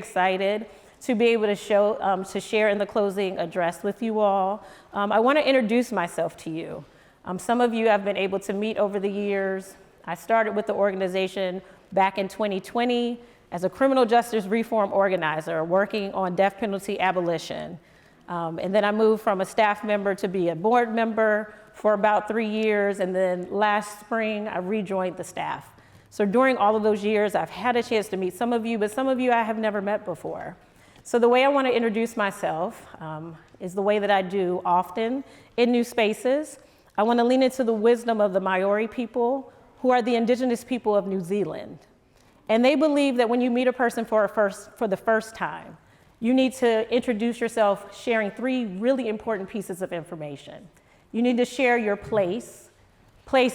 Excited to be able to share in the closing address with you all. I want to introduce myself to you. Some of you I've been able to meet over the years. I started with the organization back in 2020 as a criminal justice reform organizer working on death penalty abolition. And then I moved from a staff member to be a board member for about 3 years. And then last spring, I rejoined the staff. So during all of those years, I've had a chance to meet some of you, but some of you I have never met before. So the way I want to introduce myself is the way that I do often in new spaces. I want to lean into the wisdom of the Maori people, who are the indigenous people of New Zealand. And they believe that when you meet a person for the first time, you need to introduce yourself sharing 3 really important pieces of information. You need to share your place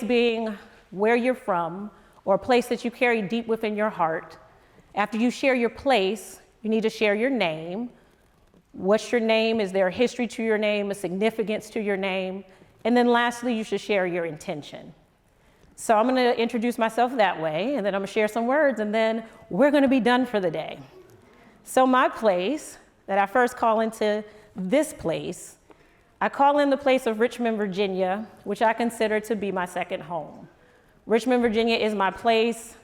being where you're from, or a place that you carry deep within your heart. After you share your place, you need to share your name. What's your name? Is there a history to your name, a significance to your name? And then lastly, you should share your intention. So I'm gonna introduce myself that way, and then I'm gonna share some words, and then we're gonna be done for the day. So my place, that I first call into this place, I call in the place of Richmond, Virginia, which I consider to be my second home. Richmond, Virginia is my place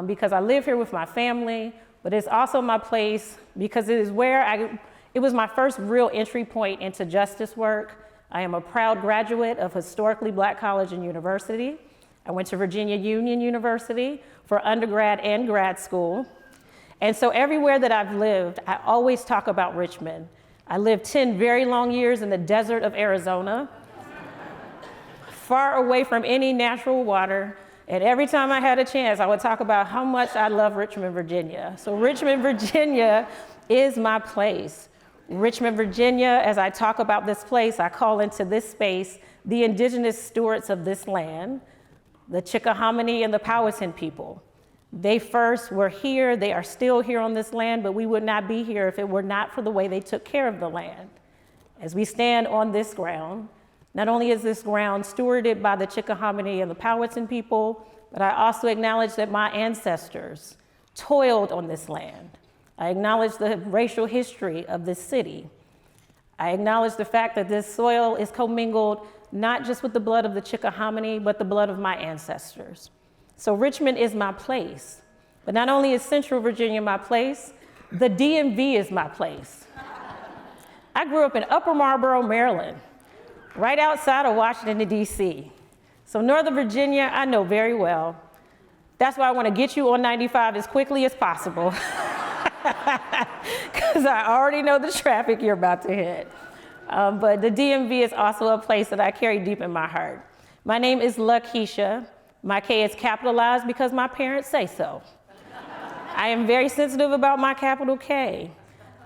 because I live here with my family, but it's also my place because it is where it was my first real entry point into justice work. I am a proud graduate of historically Black college and university. I went to Virginia Union University for undergrad and grad school. And so everywhere that I've lived, I always talk about Richmond. I lived 10 very long years in the desert of Arizona, far away from any natural water. And every time I had a chance, I would talk about how much I love Richmond, Virginia. So Richmond, Virginia is my place. Richmond, Virginia, as I talk about this place, I call into this space the indigenous stewards of this land, the Chickahominy and the Powhatan people. They first were here, they are still here on this land, but we would not be here if it were not for the way they took care of the land. As we stand on this ground, not only is this ground stewarded by the Chickahominy and the Powhatan people, but I also acknowledge that my ancestors toiled on this land. I acknowledge the racial history of this city. I acknowledge the fact that this soil is commingled not just with the blood of the Chickahominy, but the blood of my ancestors. So Richmond is my place. But not only is Central Virginia my place, the DMV is my place. I grew up in Upper Marlboro, Maryland, right outside of Washington, D.C. So Northern Virginia, I know very well. That's why I want to get you on 95 as quickly as possible, because I already know the traffic you're about to hit. But the DMV is also a place that I carry deep in my heart. My name is LaKeisha. My K is capitalized because my parents say so. I am very sensitive about my capital K.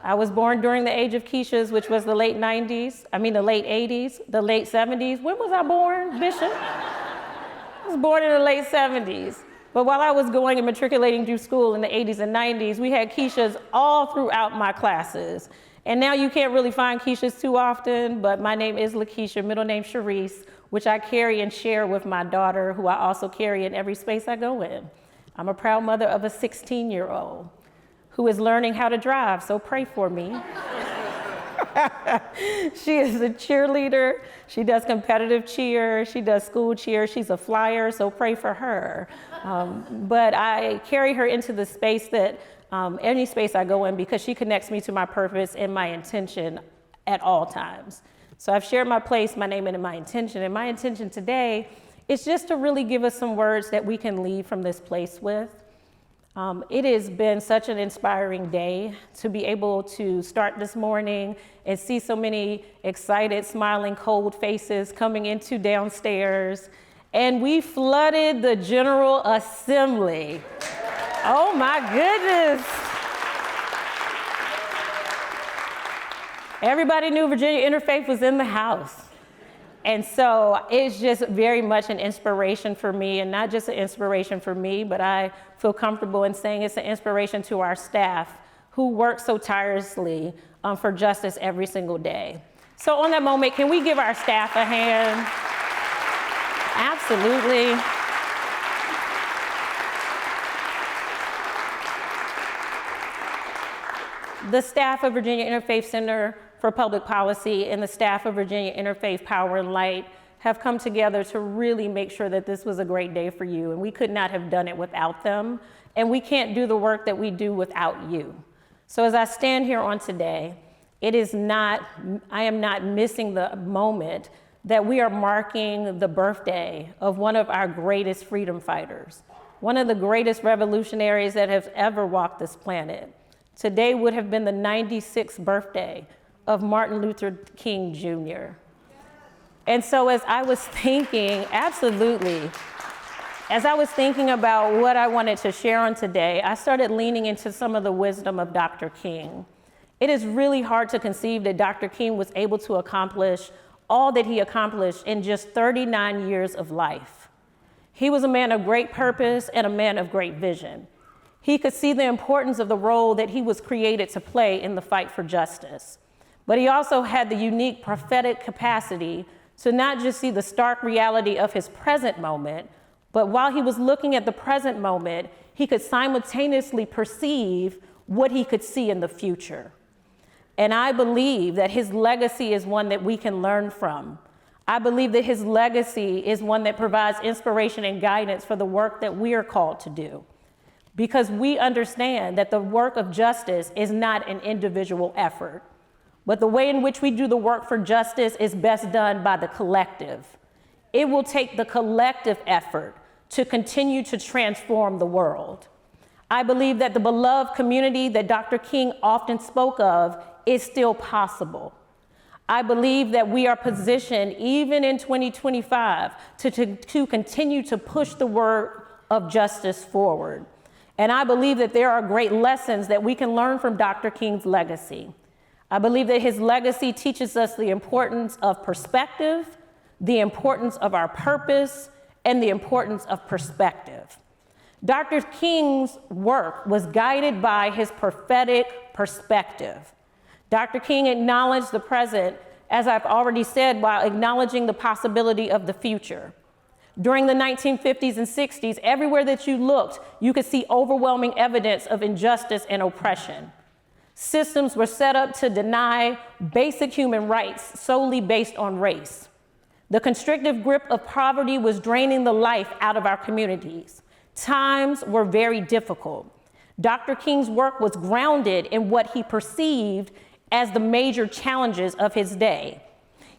I was born during the age of Keisha's, which was the late 80s, the late 70s. When was I born, Bishop? I was born in the late 70s. But while I was going and matriculating through school in the 80s and 90s, we had Keishas all throughout my classes. And now you can't really find Keishas too often, but my name is LaKeisha, middle name Sharice, which I carry and share with my daughter, who I also carry in every space I go in. I'm a proud mother of a 16-year-old. Who is learning how to drive, so pray for me. She is a cheerleader. She does competitive cheer. She does school cheer. She's a flyer, so pray for her. But I carry her into the space that, any space I go in, because she connects me to my purpose and my intention at all times. So I've shared my place, my name, and my intention. And my intention today is just to really give us some words that we can leave from this place with. It has been such an inspiring day to be able to start this morning and see so many excited, smiling, cold faces coming into downstairs. And we flooded the General Assembly. Oh my goodness. Everybody knew Virginia Interfaith was in the house. And so it's just very much an inspiration for me, and not just an inspiration for me, but I feel comfortable in saying it's an inspiration to our staff who work so tirelessly for justice every single day. So on that moment, can we give our staff a hand? Absolutely. The staff of Virginia Interfaith Center for Public Policy and the staff of Virginia Interfaith Power and Light have come together to really make sure that this was a great day for you, and we could not have done it without them, and we can't do the work that we do without you. So as I stand here on today, I am not missing the moment that we are marking the birthday of one of our greatest freedom fighters, one of the greatest revolutionaries that have ever walked this planet. Today would have been the 96th birthday of Martin Luther King Jr. And so as I was thinking, as I was thinking about what I wanted to share on today, I started leaning into some of the wisdom of Dr. King. It is really hard to conceive that Dr. King was able to accomplish all that he accomplished in just 39 years of life. He was a man of great purpose and a man of great vision. He could see the importance of the role that he was created to play in the fight for justice. But he also had the unique prophetic capacity to not just see the stark reality of his present moment, but while he was looking at the present moment, he could simultaneously perceive what he could see in the future. And I believe that his legacy is one that we can learn from. I believe that his legacy is one that provides inspiration and guidance for the work that we are called to do. Because we understand that the work of justice is not an individual effort, but the way in which we do the work for justice is best done by the collective. It will take the collective effort to continue to transform the world. I believe that the beloved community that Dr. King often spoke of is still possible. I believe that we are positioned, even in 2025, to continue to push the work of justice forward. And I believe that there are great lessons that we can learn from Dr. King's legacy. I believe that his legacy teaches us the importance of perspective, the importance of our purpose, and the importance of perspective. Dr. King's work was guided by his prophetic perspective. Dr. King acknowledged the present, as I've already said, while acknowledging the possibility of the future. During the 1950s and 60s, everywhere that you looked, you could see overwhelming evidence of injustice and oppression. Systems were set up to deny basic human rights solely based on race. The constrictive grip of poverty was draining the life out of our communities. Times were very difficult. Dr. King's work was grounded in what he perceived as the major challenges of his day.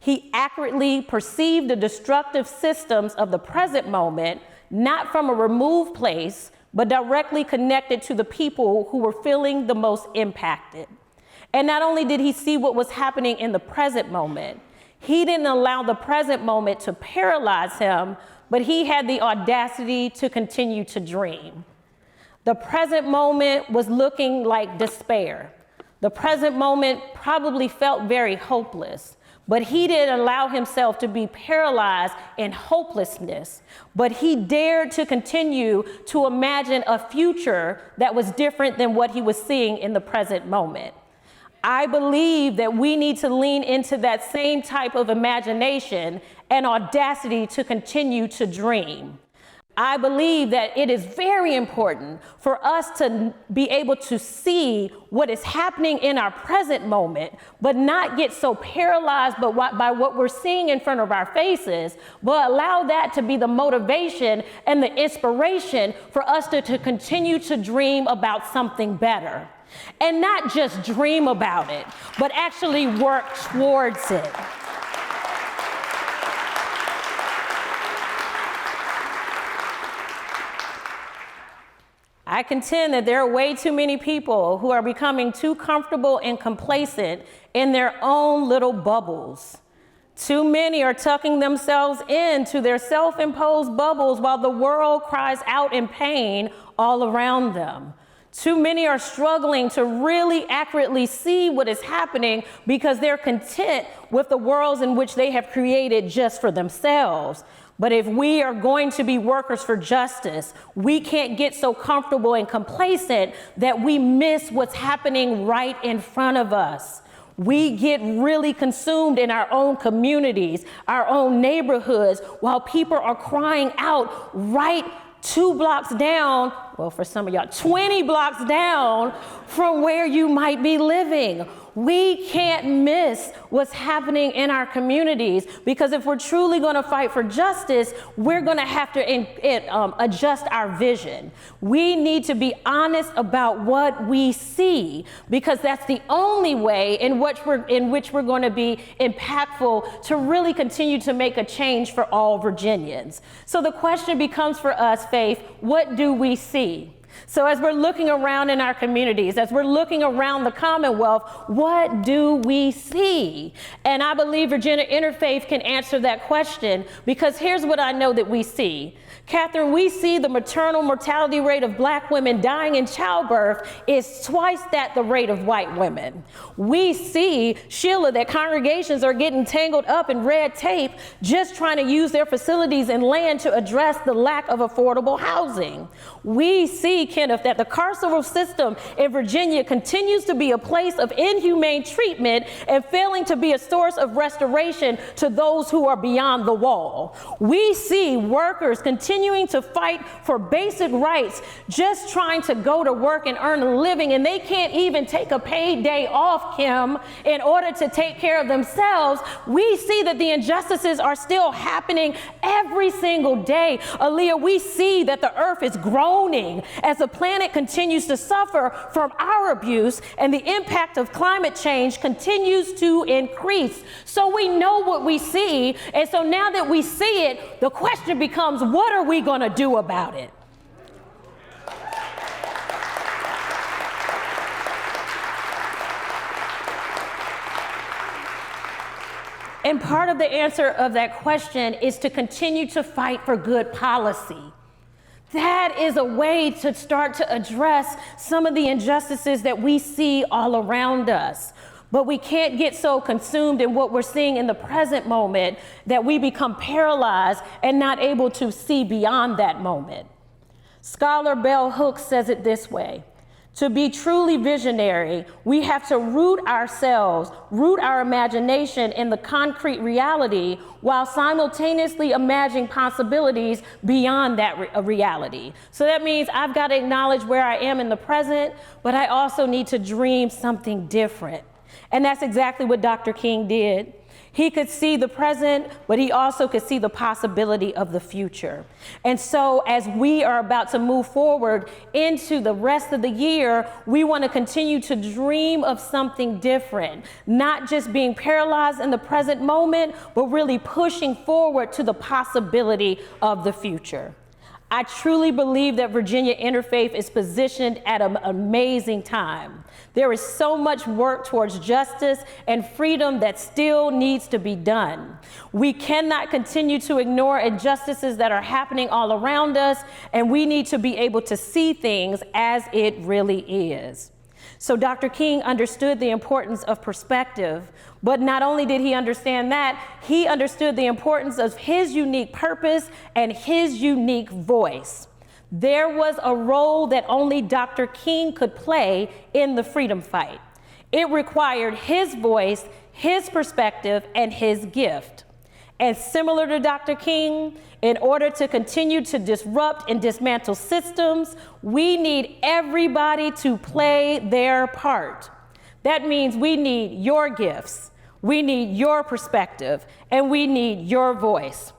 He accurately perceived the destructive systems of the present moment, not from a removed place, but directly connected to the people who were feeling the most impacted. And not only did he see what was happening in the present moment, he didn't allow the present moment to paralyze him, but he had the audacity to continue to dream. The present moment was looking like despair. The present moment probably felt very hopeless, but he didn't allow himself to be paralyzed in hopelessness, but he dared to continue to imagine a future that was different than what he was seeing in the present moment. I believe that we need to lean into that same type of imagination and audacity to continue to dream. I believe that it is very important for us to be able to see what is happening in our present moment, but not get so paralyzed by what we're seeing in front of our faces, but allow that to be the motivation and the inspiration for us to continue to dream about something better. And not just dream about it, but actually work towards it. I contend that there are way too many people who are becoming too comfortable and complacent in their own little bubbles. Too many are tucking themselves into their self-imposed bubbles while the world cries out in pain all around them. Too many are struggling to really accurately see what is happening because they're content with the worlds in which they have created just for themselves. But if we are going to be workers for justice, we can't get so comfortable and complacent that we miss what's happening right in front of us. We get really consumed in our own communities, our own neighborhoods, while people are crying out right 2 blocks down well, for some of y'all, 20 blocks down from where you might be living. We can't miss what's happening in our communities, because if we're truly going to fight for justice, we're going to have to adjust our vision. We need to be honest about what we see, because that's the only way in which we're going to be impactful to really continue to make a change for all Virginians. So the question becomes for us, Faith, what do we see? So as we're looking around in our communities, as we're looking around the Commonwealth, what do we see? And I believe Virginia Interfaith can answer that question, because here's what I know that we see. Catherine, we see the maternal mortality rate of Black women dying in childbirth is twice the rate of white women. We see, Sheila, that congregations are getting tangled up in red tape just trying to use their facilities and land to address the lack of affordable housing. We see, Kenneth, that the carceral system in Virginia continues to be a place of inhumane treatment and failing to be a source of restoration to those who are beyond the wall. We see workers continuing to fight for basic rights, just trying to go to work and earn a living, and they can't even take a paid day off, Kim, in order to take care of themselves. We see that the injustices are still happening every single day. Aaliyah, we see that the earth is groaning as the planet continues to suffer from our abuse, and the impact of climate change continues to increase. So we know what we see, and so now that we see it, the question becomes, what are we going to do about it? And part of the answer of that question is to continue to fight for good policy. That is a way to start to address some of the injustices that we see all around us. But we can't get so consumed in what we're seeing in the present moment that we become paralyzed and not able to see beyond that moment. Scholar Bell Hooks says it this way: to be truly visionary, we have to root our imagination in the concrete reality while simultaneously imagining possibilities beyond that reality. So that means I've got to acknowledge where I am in the present, but I also need to dream something different. And that's exactly what Dr. King did. He could see the present, but he also could see the possibility of the future. And so as we are about to move forward into the rest of the year, we want to continue to dream of something different, not just being paralyzed in the present moment, but really pushing forward to the possibility of the future. I truly believe that Virginia Interfaith is positioned at an amazing time. There is so much work towards justice and freedom that still needs to be done. We cannot continue to ignore injustices that are happening all around us, and we need to be able to see things as it really is. So Dr. King understood the importance of perspective, but not only did he understand that, he understood the importance of his unique purpose and his unique voice. There was a role that only Dr. King could play in the freedom fight. It required his voice, his perspective, and his gift. And similar to Dr. King, in order to continue to disrupt and dismantle systems, we need everybody to play their part. That means we need your gifts, we need your perspective, and we need your voice.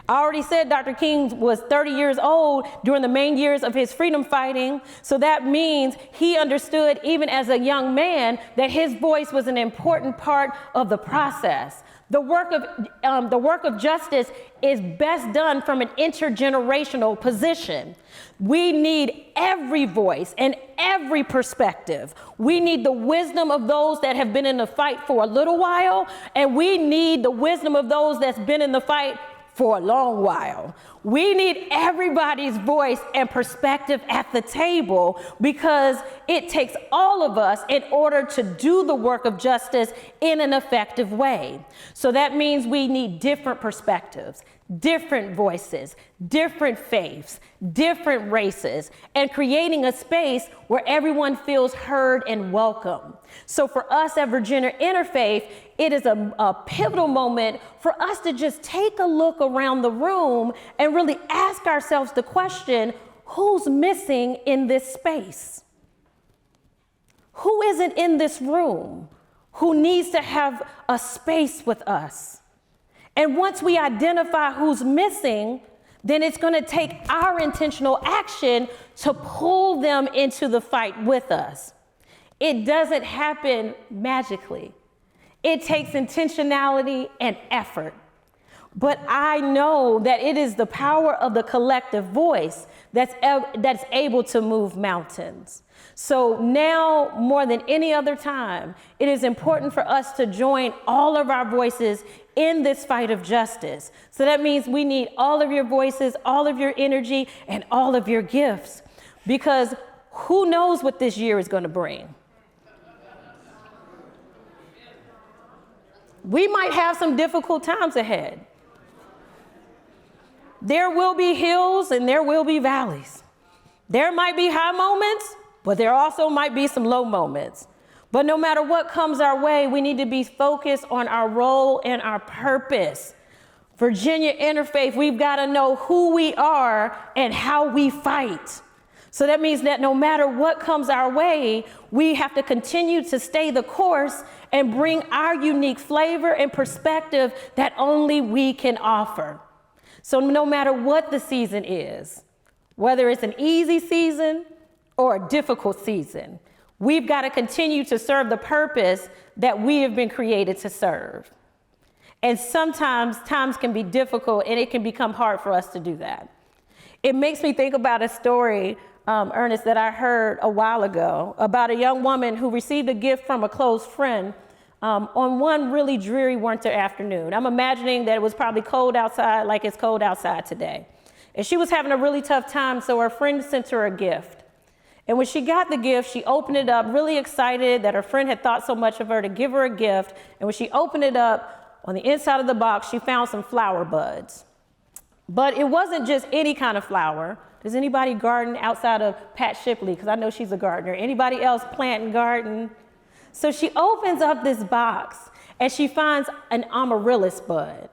I already said Dr. King was 30 years old during the main years of his freedom fighting, so that means he understood, even as a young man, that his voice was an important part of the process. The work of justice is best done from an intergenerational position. We need every voice and every perspective. We need the wisdom of those that have been in the fight for a little while, and we need the wisdom of those that's been in the fight for a long while. We need everybody's voice and perspective at the table, because it takes all of us in order to do the work of justice in an effective way. So that means we need different perspectives, different voices, different faiths, different races, and creating a space where everyone feels heard and welcome. So for us at Virginia Interfaith, it is a pivotal moment for us to just take a look around the room and really ask ourselves the question, who's missing in this space? Who isn't in this room who needs to have a space with us? And once we identify who's missing, then it's going to take our intentional action to pull them into the fight with us. It doesn't happen magically. It takes intentionality and effort. But I know that it is the power of the collective voice that's able to move mountains. So now, more than any other time, it is important for us to join all of our voices in this fight of justice. So that means we need all of your voices, all of your energy, and all of your gifts. Because who knows what this year is going to bring? We might have some difficult times ahead. There will be hills and there will be valleys. There might be high moments, but there also might be some low moments. But no matter what comes our way, we need to be focused on our role and our purpose. Virginia Interfaith, we've got to know who we are and how we fight. So that means that no matter what comes our way, we have to continue to stay the course and bring our unique flavor and perspective that only we can offer. So no matter what the season is, whether it's an easy season or a difficult season, we've got to continue to serve the purpose that we have been created to serve. And sometimes times can be difficult and it can become hard for us to do that. It makes me think about a story, Ernest, that I heard a while ago about a young woman who received a gift from a close friend on one really dreary winter afternoon. I'm imagining that it was probably cold outside like it's cold outside today. And she was having a really tough time, so her friend sent her a gift. And when she got the gift, she opened it up really excited that her friend had thought so much of her to give her a gift. And when she opened it up, on the inside of the box, she found some flower buds. But it wasn't just any kind of flower. Does anybody garden outside of Pat Shipley? Because I know she's a gardener. Anybody else plant and garden? So she opens up this box and she finds an amaryllis bud.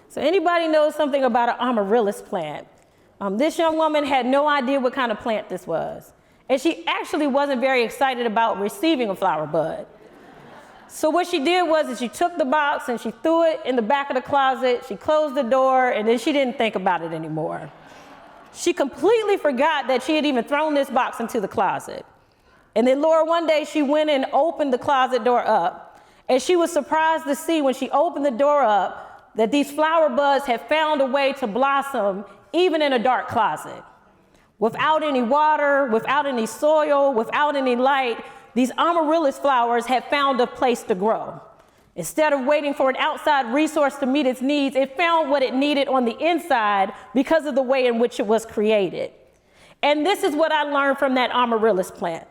So anybody knows something about an amaryllis plant? This young woman had no idea what kind of plant this was. And she actually wasn't very excited about receiving a flower bud. So what she did was she took the box and she threw it in the back of the closet. She closed the door and then she didn't think about it anymore. She completely forgot that she had even thrown this box into the closet. And then Laura, one day she went and opened the closet door up, and she was surprised to see when she opened the door up that these flower buds had found a way to blossom even in a dark closet. Without any water, without any soil, without any light, these amaryllis flowers had found a place to grow. Instead of waiting for an outside resource to meet its needs, it found what it needed on the inside because of the way in which it was created. And this is what I learned from that amaryllis plant.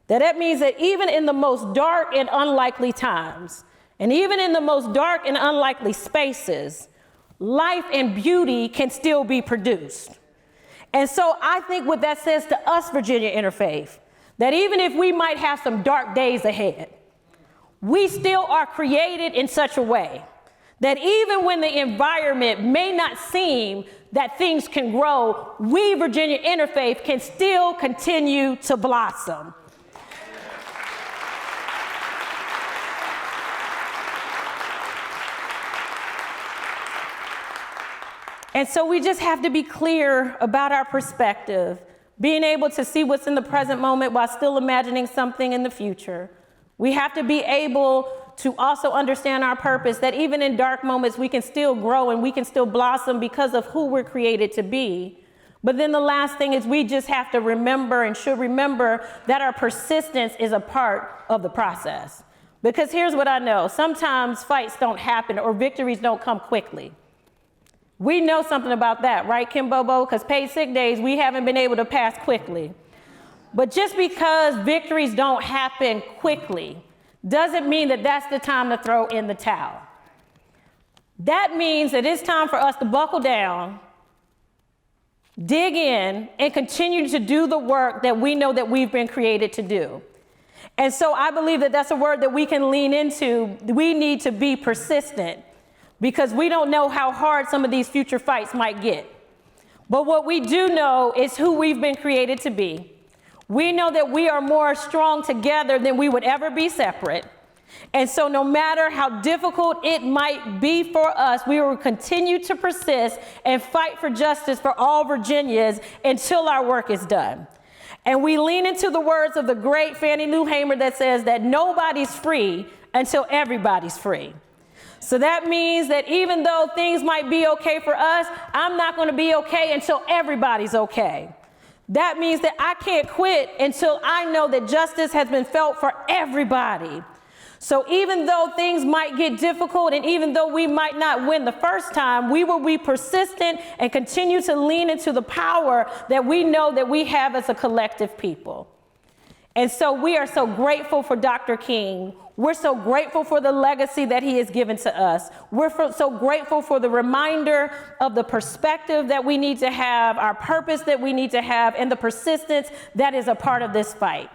That means that even in the most dark and unlikely times, and even in the most dark and unlikely spaces, life and beauty can still be produced. And so I think what that says to us, Virginia Interfaith, that even if we might have some dark days ahead, we still are created in such a way that even when the environment may not seem that things can grow, we, Virginia Interfaith, can still continue to blossom. And so we just have to be clear about our perspective, being able to see what's in the present moment while still imagining something in the future. We have to be able to also understand our purpose, that even in dark moments, we can still grow and we can still blossom because of who we're created to be. But then the last thing is we just have to remember and should remember that our persistence is a part of the process. Because here's what I know. Sometimes fights don't happen or victories don't come quickly. We know something about that, right, Kim Bobo? Because paid sick days, we haven't been able to pass quickly. But just because victories don't happen quickly doesn't mean that that's the time to throw in the towel. That means that it's time for us to buckle down, dig in, and continue to do the work that we know that we've been created to do. And so I believe that that's a word that we can lean into. We need to be persistent because we don't know how hard some of these future fights might get. But what we do know is who we've been created to be. We know that we are more strong together than we would ever be separate. And so no matter how difficult it might be for us, we will continue to persist and fight for justice for all Virginians until our work is done. And we lean into the words of the great Fannie Lou Hamer that says that nobody's free until everybody's free. So that means that even though things might be okay for us, I'm not going to be okay until everybody's okay. That means that I can't quit until I know that justice has been felt for everybody. So even though things might get difficult and even though we might not win the first time, we will be persistent and continue to lean into the power that we know that we have as a collective people. And so we are so grateful for Dr. King. We're so grateful for the legacy that he has given to us. We're so grateful for the reminder of the perspective that we need to have, our purpose that we need to have, and the persistence that is a part of this fight.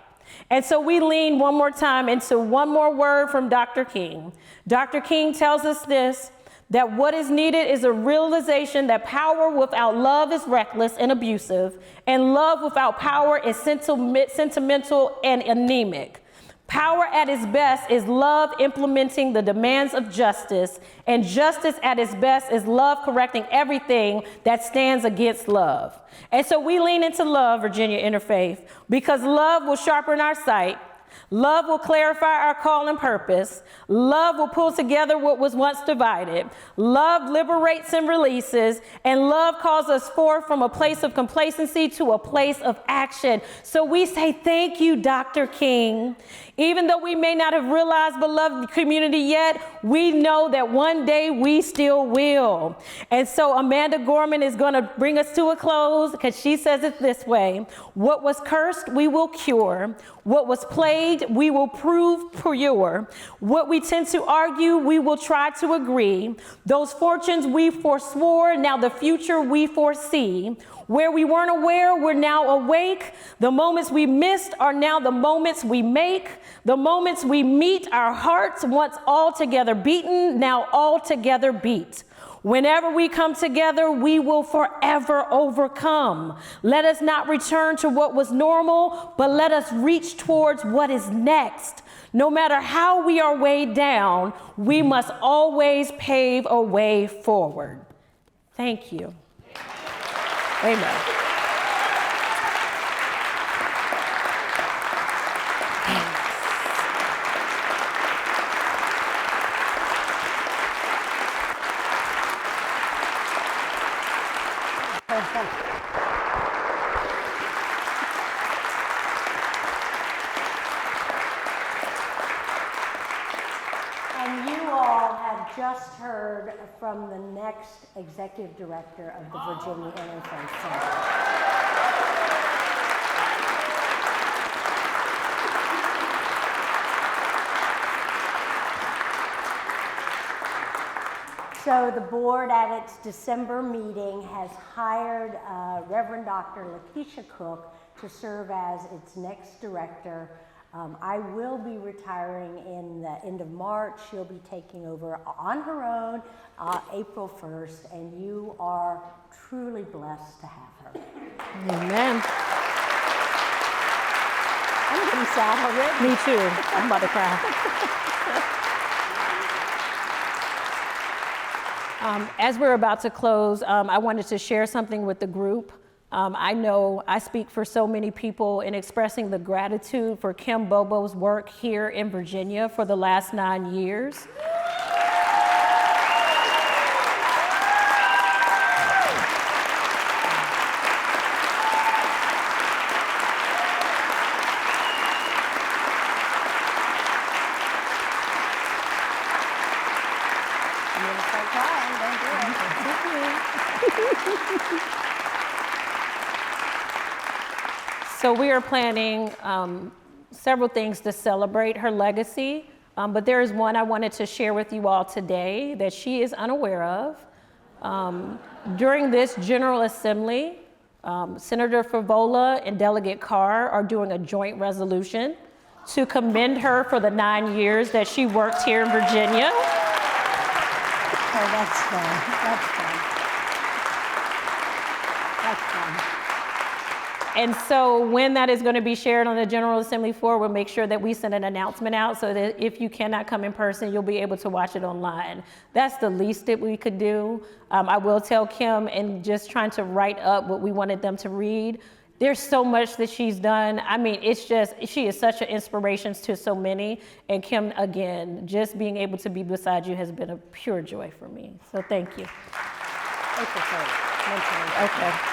And so we lean one more time into one more word from Dr. King. Dr. King tells us this, that what is needed is a realization that power without love is reckless and abusive, and love without power is sentimental and anemic. Power at its best is love implementing the demands of justice, and justice at its best is love correcting everything that stands against love. And so we lean into love, Virginia Interfaith, because love will sharpen our sight. Love will clarify our call and purpose. Love will pull together what was once divided. Love liberates and releases, and love calls us forth from a place of complacency to a place of action. So we say thank you, Dr. King. Even though we may not have realized, beloved community, yet, we know that one day we still will. And so Amanda Gorman is going to bring us to a close because she says it this way: what was cursed, we will cure. What was plagued, we will prove pure. What we tend to argue, we will try to agree. Those fortunes we forswore, now the future we foresee. Where we weren't aware, we're now awake. The moments we missed are now the moments we make. The moments we meet, our hearts once all together beaten, now all together beat. Whenever we come together, we will forever overcome. Let us not return to what was normal, but let us reach towards what is next. No matter how we are weighed down, we must always pave a way forward. Thank you. Amen. And you all have just heard from the next executive director of the Virginia Interfaith Center. So the board at its December meeting has hired Reverend Dr. LaKeisha Cook to serve as its next director. I will be retiring in the end of March. She'll be taking over on her own April 1st, and you are truly blessed to have her. Amen. I'm getting sad already. Me too. I'm about to cry. As we're about to close, I wanted to share something with the group. I know I speak for so many people in expressing the gratitude for Kim Bobo's work here in Virginia for the last 9 years. So we are planning several things to celebrate her legacy, but there is one I wanted to share with you all today that she is unaware of. During this General Assembly, Senator Favola and Delegate Carr are doing a joint resolution to commend her for the 9 years that she worked here in Virginia. Oh, that's fun. That's fun. And so when that is going to be shared on the General Assembly floor, we'll make sure that we send an announcement out so that if you cannot come in person, you'll be able to watch it online. That's the least that we could do. I will tell Kim, and just trying to write up what we wanted them to read. There's so much that she's done. I mean, it's just, she is such an inspiration to so many. And Kim, again, just being able to be beside you has been a pure joy for me. So thank you. Thank you for mentioning that. Okay.